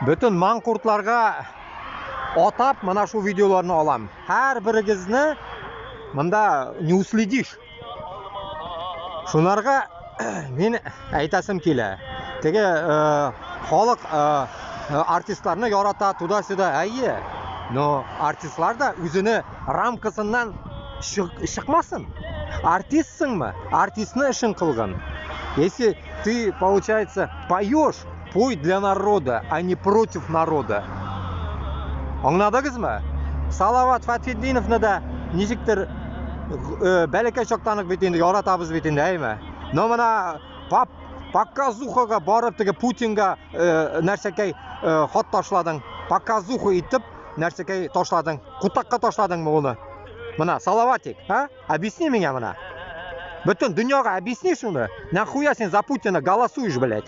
Bütün manqurtlarga atap mana shu videolarni olam. Har birigizni bunda ne уследишь. Shunlarga men aytasim kela. Tege xalq artistlarni yorata, tuda-suda, ayye. No, artistlar da o'zini ramkasidan chiqmasin. Artistсыңмы? Артистni ishing qilgin. Если ты, получается, поешь, пой для народа, а не против народа. Аңладыңызмы? Салават Фатхетдиновны да ничектер бәләкәй чактанып бит инде яратабыз бит инде, әйме? Но мына показухага барып теге Путинга нәрсәкәй хат ташладың. Показуха итеп нәрсәкәй ташладың. Кутакка ташладыңмы уны? Мына Салаватик, а? Объясни меня мына. Bütün дөньяга объясни шуны. Нахуя сен за Путина голосуешь, блядь?